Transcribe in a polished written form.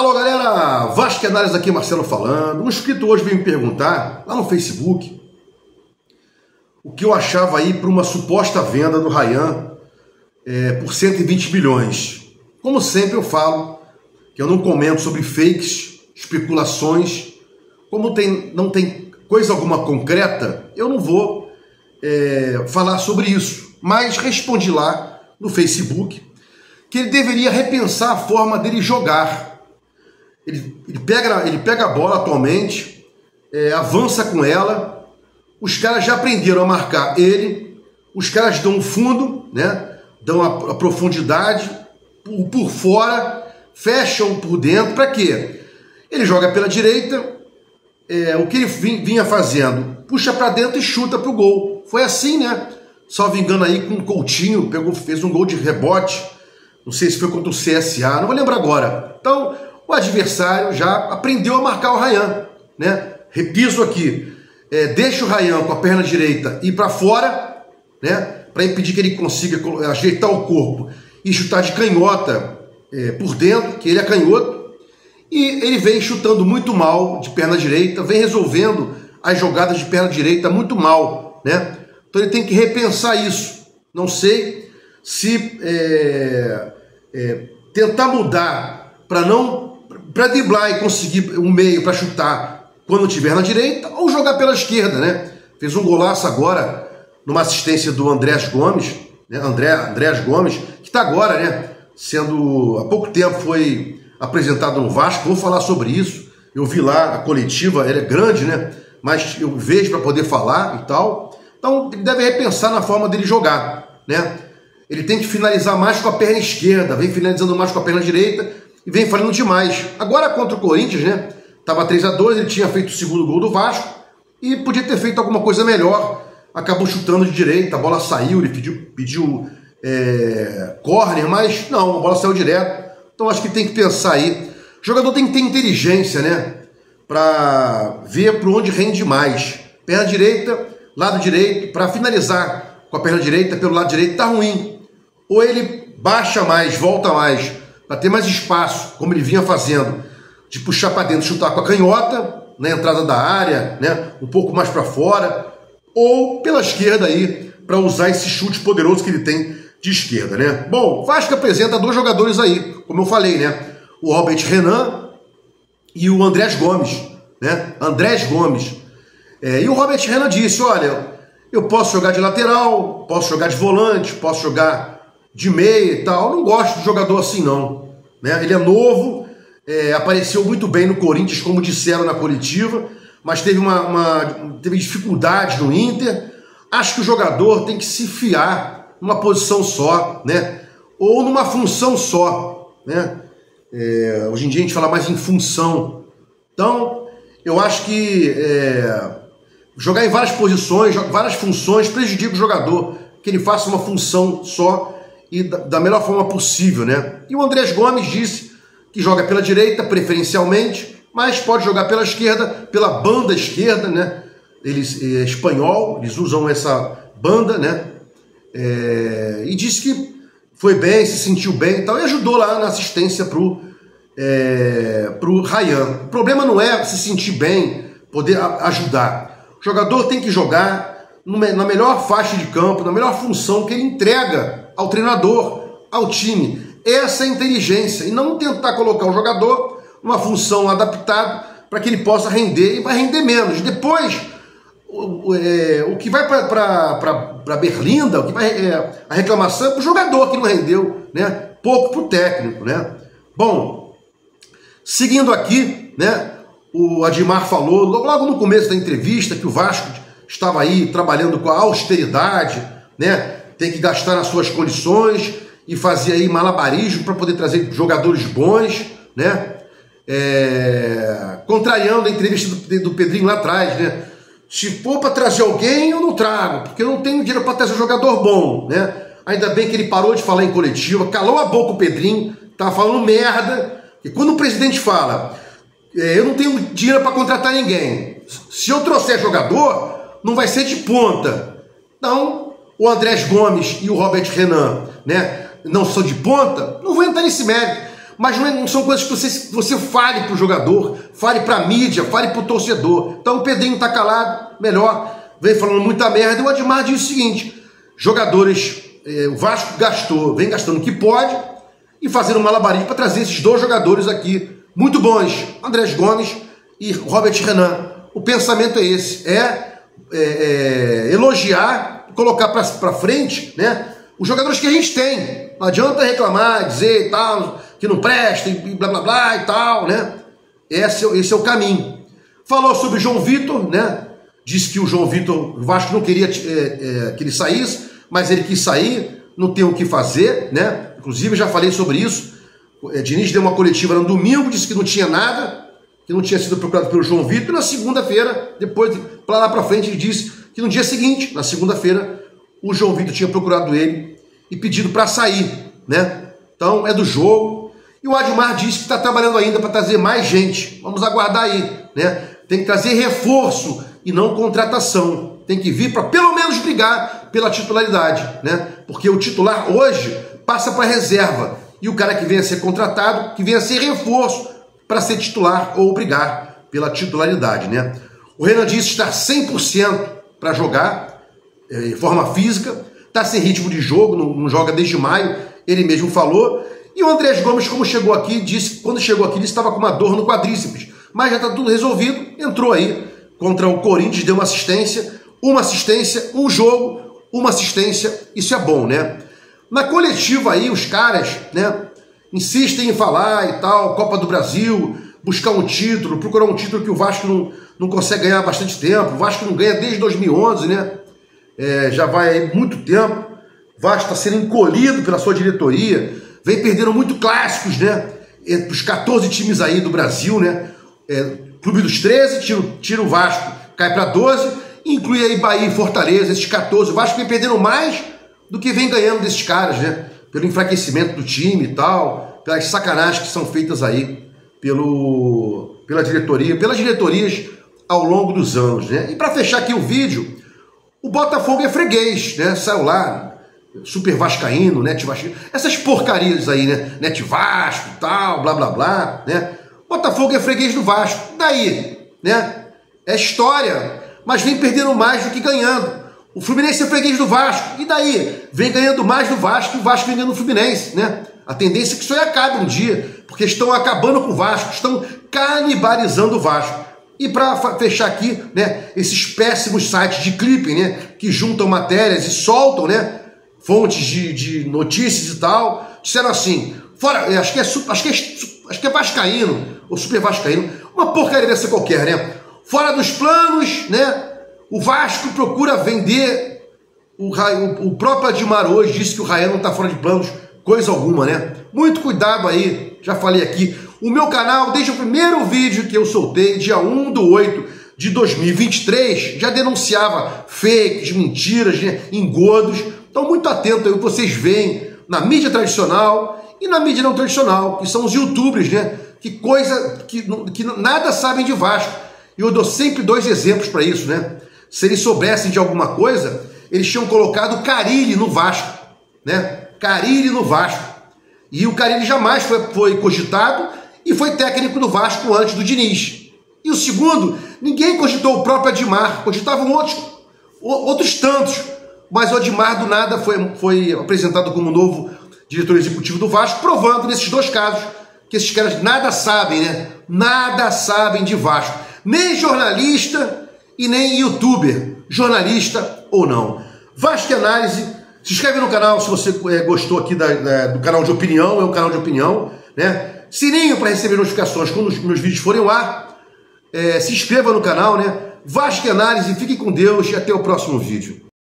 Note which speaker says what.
Speaker 1: Alô galera, Vasco Análise aqui, Marcelo falando. Um inscrito hoje veio me perguntar, lá no Facebook, o que eu achava aí para uma suposta venda do Ryan por 120 milhões. Como sempre eu falo, que eu não comento sobre fakes, especulações, como não tem coisa alguma concreta, eu não vou falar sobre isso. Mas respondi lá no Facebook que ele deveria repensar a forma dele jogar. Ele pega a bola atualmente, avança com ela, os caras já aprenderam a marcar ele, os caras dão o fundo, né? Dão a profundidade por fora, fecham por dentro. Para quê? Ele joga pela direita, o que ele vinha fazendo, puxa para dentro e chuta para o gol. Foi assim, né? Salvo engano aí com o Coutinho, fez um gol de rebote, não sei se foi contra o CSA, não vou lembrar agora. Então, o adversário já aprendeu a marcar o Ryan, né? Repiso aqui, deixa o Ryan com a perna direita ir para fora, né? Para impedir que ele consiga ajeitar o corpo e chutar de canhota por dentro, que ele é canhoto, e ele vem chutando muito mal de perna direita, vem resolvendo as jogadas de perna direita muito mal, né? Então ele tem que repensar isso. Não sei se tentar mudar para driblar e conseguir um meio para chutar quando estiver na direita, ou jogar pela esquerda, né? Fez um golaço agora numa assistência do Andrés Gomes, né? Andrés Gomes, que está agora, né? Há pouco tempo foi apresentado no Vasco. Vou falar sobre isso. Eu vi lá a coletiva, ela é grande, né? Mas eu vejo para poder falar e tal. Então ele deve repensar na forma dele jogar, né? Ele tem que finalizar mais com a perna esquerda, vem finalizando mais com a perna direita e vem falhando demais. Agora contra o Corinthians, né? Tava 3-2, ele tinha feito o segundo gol do Vasco e podia ter feito alguma coisa melhor. Acabou chutando de direita, a bola saiu, ele pediu córner, mas não, a bola saiu direto. Então acho que tem que pensar aí. O jogador tem que ter inteligência, né? Para ver por onde rende mais. Perna direita, lado direito, para finalizar com a perna direita, pelo lado direito, tá ruim. Ou ele baixa mais, volta mais, para ter mais espaço, como ele vinha fazendo, de puxar para dentro, chutar com a canhota, na entrada da área, né? Um pouco mais para fora, ou pela esquerda aí, para usar esse chute poderoso que ele tem de esquerda, né? Bom, Vasco apresenta dois jogadores aí, como eu falei, né? O Robert Renan e o Andrés Gomes, né? Andrés Gomes. E o Robert Renan disse, olha, eu posso jogar de lateral, posso jogar de volante, posso jogar de meia e tal. Eu não gosto de jogador assim, não, né? Ele é novo, apareceu muito bem no Corinthians, como disseram na coletiva, mas teve teve dificuldade no Inter. Acho que o jogador tem que se fiar numa posição só, né? Ou numa função só, né? Hoje em dia a gente fala mais em função. Então, eu acho que jogar em várias posições, várias funções, prejudica o jogador, que ele faça uma função só e da melhor forma possível, né? E o Andrés Gomes disse que joga pela direita, preferencialmente, mas pode jogar pela esquerda, pela banda esquerda, né? Eles espanhol, eles usam essa banda, né? E disse que foi bem, se sentiu bem e tal, e ajudou lá na assistência pro Ryan. O problema não é se sentir bem, poder ajudar. O jogador tem que jogar na melhor faixa de campo, na melhor função que ele entrega ao treinador, ao time. Essa é a inteligência, e não tentar colocar o jogador numa função adaptada para que ele possa render, e vai render menos. Depois, o que vai para Berlinda, o que vai a reclamação é para o jogador que não rendeu, né? Pouco para o técnico, né? Bom, seguindo aqui, né? O Admar falou logo no começo da entrevista que o Vasco estava aí trabalhando com a austeridade, né? Tem que gastar nas suas condições e fazer aí malabarismo para poder trazer jogadores bons, né? Contrariando a entrevista do Pedrinho lá atrás, né? Se for para trazer alguém, eu não trago, porque eu não tenho dinheiro para trazer jogador bom, né? Ainda bem que ele parou de falar em coletiva, calou a boca o Pedrinho, tava falando merda. E quando o presidente fala, eu não tenho dinheiro para contratar ninguém, se eu trouxer jogador, não vai ser de ponta. Então, o Andrés Gomes e o Robert Renan, né, não são de ponta, não vou entrar nesse mérito. Mas não são coisas que você fale para o jogador, fale para a mídia, fale para o torcedor. Então o Pedrinho está calado, melhor, vem falando muita merda. E o Admar diz o seguinte: jogadores, o Vasco vem gastando o que pode e fazendo um malabarismo para trazer esses dois jogadores aqui, muito bons, Andrés Gomes e Robert Renan. O pensamento é esse, elogiar, colocar para frente, né, os jogadores que a gente tem. Não adianta reclamar, dizer e tal, que não presta e blá blá blá e tal, né? Esse é o caminho. Falou sobre o João Vitor, né? Disse que o João Vitor, o Vasco não queria que ele saísse, mas ele quis sair, não tem o que fazer, né? Inclusive já falei sobre isso. Diniz deu uma coletiva no domingo, disse que não tinha nada, que não tinha sido procurado pelo João Vitor. E na segunda-feira, depois, lá para frente, ele disse que no dia seguinte, na segunda-feira, o João Vitor tinha procurado ele e pedido para sair, né? Então é do jogo. E o Admar disse que está trabalhando ainda para trazer mais gente. Vamos aguardar aí, né? Tem que trazer reforço e não contratação. Tem que vir para pelo menos brigar pela titularidade, né? Porque o titular hoje passa para reserva. E o cara que venha a ser contratado, que venha a ser reforço para ser titular ou brigar pela titularidade, né? O Renan disse estar 100% para jogar, de forma física, está sem ritmo de jogo, não joga desde maio, ele mesmo falou. E o Andrés Gomes, como chegou aqui, quando chegou aqui, disse que estava com uma dor no quadríceps, mas já está tudo resolvido, entrou aí contra o Corinthians, deu uma assistência, um jogo, uma assistência, isso é bom, né? Na coletiva aí, os caras, né, insistem em falar e tal, Copa do Brasil, buscar um título, procurar um título que o Vasco não consegue ganhar há bastante tempo. O Vasco não ganha desde 2011, né? Já vai aí muito tempo. O Vasco está sendo encolhido pela sua diretoria, vem perdendo muito clássicos, né? Entre os 14 times aí do Brasil, né? Clube dos 13, tira o Vasco, cai para 12, inclui aí Bahia e Fortaleza, esses 14. O Vasco vem perdendo mais do que vem ganhando desses caras, né? Pelo enfraquecimento do time e tal, pelas sacanagens que são feitas aí pelas diretorias ao longo dos anos, né? E para fechar aqui o vídeo, o Botafogo é freguês, né? Saiu lá, Super Vascaíno, Net Vascaíno, essas porcarias aí, né? Net Vasco e tal, blá blá blá, né? Botafogo é freguês do Vasco, daí, né? É história, mas vem perdendo mais do que ganhando. O Fluminense é freguês do Vasco, e daí? Vem ganhando mais do Vasco e o Vasco vem ganhando o Fluminense, né? A tendência é que isso aí acabe um dia, porque estão acabando com o Vasco, estão canibalizando o Vasco. E para fechar aqui, né, esses péssimos sites de clipping, né, que juntam matérias e soltam, né, fontes de notícias e tal, disseram assim, fora, acho que é vascaíno, ou super vascaíno, uma porcaria dessa qualquer, né? Fora dos planos, né? O Vasco procura vender, o próprio Admar hoje disse que o Rayan não está fora de planos, coisa alguma, né? Muito cuidado aí, já falei aqui. O meu canal, desde o primeiro vídeo que eu soltei, dia 1/8/2023, já denunciava fakes, mentiras, né? Engodos. Então muito atento aí o que vocês veem na mídia tradicional e na mídia não tradicional, que são os youtubers, né? Que nada sabem de Vasco. E eu dou sempre dois exemplos para isso, né? Se eles soubessem de alguma coisa, eles tinham colocado o Carille no Vasco, né? Carille no Vasco. E o Carille jamais foi cogitado e foi técnico do Vasco antes do Diniz. E o segundo, ninguém cogitou o próprio Admar, cogitavam outros tantos, mas o Admar do nada foi apresentado como novo diretor executivo do Vasco, provando nesses dois casos que esses caras nada sabem, né? Nada sabem de Vasco. Nem jornalista e nem youtuber, jornalista ou não. Vasco Análise, se inscreve no canal se você gostou aqui do canal de opinião, é um canal de opinião, né? Sininho para receber notificações quando os meus vídeos forem ao ar. Se inscreva no canal, né? Vasco Análise, fiquem com Deus e até o próximo vídeo.